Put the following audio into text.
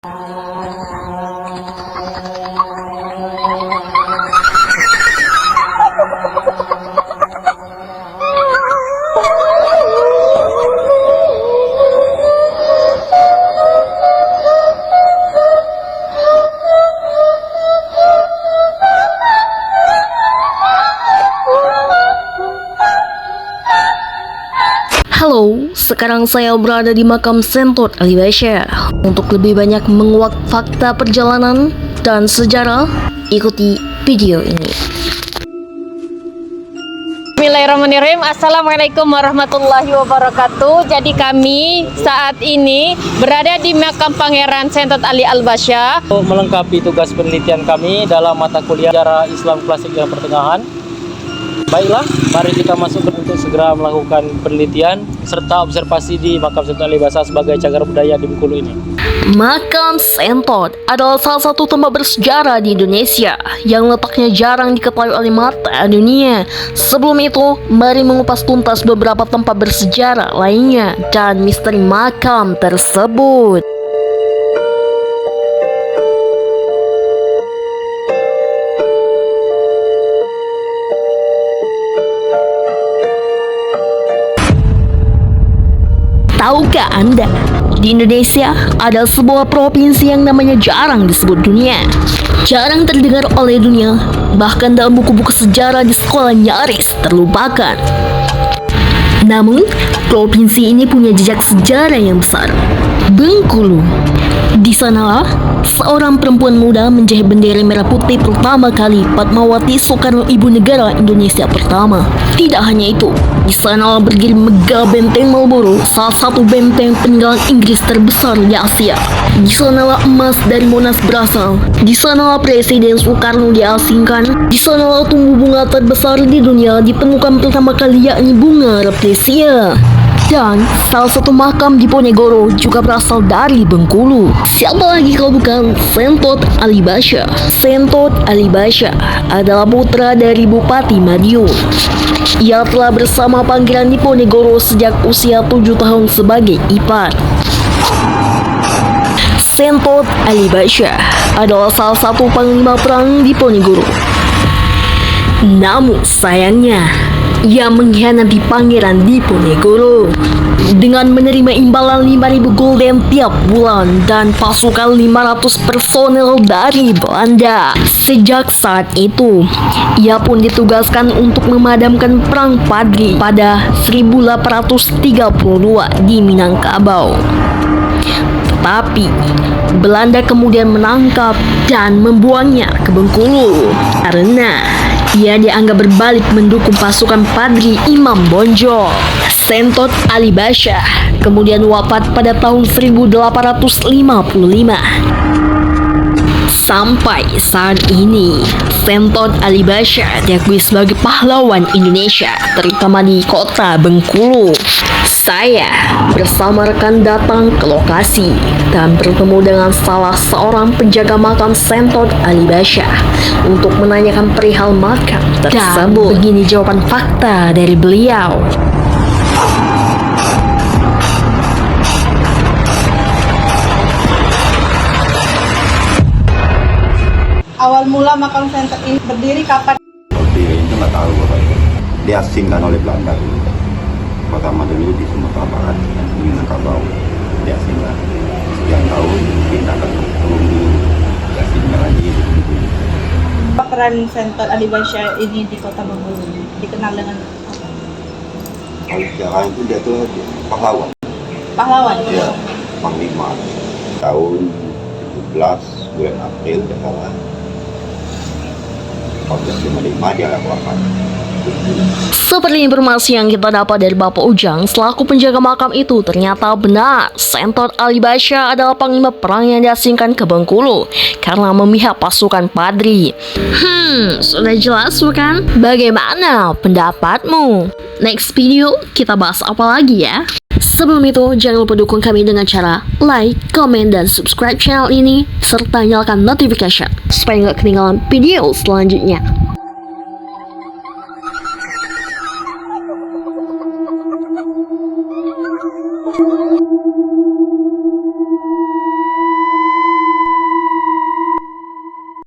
Halo, sekarang saya berada di makam Sentot Alibasha. Untuk lebih banyak menguak fakta perjalanan dan sejarah, ikuti video ini. Bismillahirrahmanirrahim. Assalamualaikum warahmatullahi wabarakatuh. Jadi kami saat ini berada di makam Pangeran Sentot Ali Alibasha untuk melengkapi tugas penelitian kami dalam mata kuliah Sejarah Islam Klasik dan Pertengahan. Baiklah, mari kita masuk untuk segera melakukan penelitian serta observasi di makam Sentot Alibasha sebagai cagar budaya di Bengkulu ini. Makam Sentot adalah salah satu tempat bersejarah di Indonesia yang letaknya jarang diketahui oleh mata dunia. Sebelum itu, mari mengupas tuntas beberapa tempat bersejarah lainnya dan misteri makam tersebut. Tahukah Anda, di Indonesia ada sebuah provinsi yang namanya jarang disebut dunia. Jarang terdengar oleh dunia, bahkan dalam buku-buku sejarah di sekolah nyaris terlupakan. Namun, provinsi ini punya jejak sejarah yang besar. Bengkulu. Di sanalah seorang perempuan muda menjahit bendera merah putih pertama kali Fatmawati Soekarno Ibu Negara Indonesia pertama. Tidak hanya itu, di sanalah berdiri megah benteng Marlborough, salah satu benteng peninggalan Inggris terbesar di Asia. Di sanalah emas dari Monas berasal. Di sanalah Presiden Soekarno diasingkan. Di sanalah tumbuh bunga terbesar di dunia ditemukan pertama kali, yakni bunga Rafflesia. Dan salah satu makam di Ponegoro juga berasal dari Bengkulu. Siapa lagi kalau bukan Sentot Alibasha? Sentot Alibasha adalah putra dari Bupati Madiun. Ia telah bersama Pangeran Diponegoro sejak usia 7 tahun sebagai ipar. Sentot Alibasha adalah salah satu panglima perang Diponegoro. Namun sayangnya, ia mengkhianati Pangeran Diponegoro dengan menerima imbalan 5.000 gulden tiap bulan dan pasukan 500 personel dari Belanda. Sejak saat itu, ia pun ditugaskan untuk memadamkan perang Padri pada 1832 di Minangkabau. Tetapi Belanda kemudian menangkap dan membuangnya ke Bengkulu karena ia dianggap berbalik mendukung pasukan Padri Imam Bonjol. Sentot Alibasha kemudian wafat pada tahun 1855. Sampai saat ini, Sentot Alibasha diakui sebagai pahlawan Indonesia, terutama di kota Bengkulu. Saya bersama rekan datang ke lokasi dan bertemu dengan salah seorang penjaga makam Sentot Alibasha untuk menanyakan perihal makam tersebut. Dan begini jawaban fakta dari beliau. Awal mula makam Sentot ini berdiri kapan? Berdiri itu nggak tahu Bapak Ibu. Diasingkan oleh Belanda dulu. Pertama dulu di Sumatera Barat, di Minangkabau, diasingkan. Sekian tahun dipindahkan ke Bengkulu, diasingkan lagi di Bengkulu. Apa peran Sentot Alibasha ini di kota Bengkulu? Dikenal dengan apa? Kalau sejarah itu dia tuh pahlawan. Pahlawan? Ya, panglima. Tahun 17 bulan April, salah. 1455 dia wafat. Seperti informasi yang kita dapat dari Bapak Ujang selaku penjaga makam itu, ternyata benar Sentot Alibasha adalah panglima perang yang diasingkan ke Bengkulu karena memihak pasukan Padri. Sudah jelas bukan? Bagaimana pendapatmu? Next video kita bahas apa lagi ya? Sebelum itu, jangan lupa dukung kami dengan cara like, comment, dan subscribe channel ini serta nyalakan notification supaya nggak ketinggalan video selanjutnya.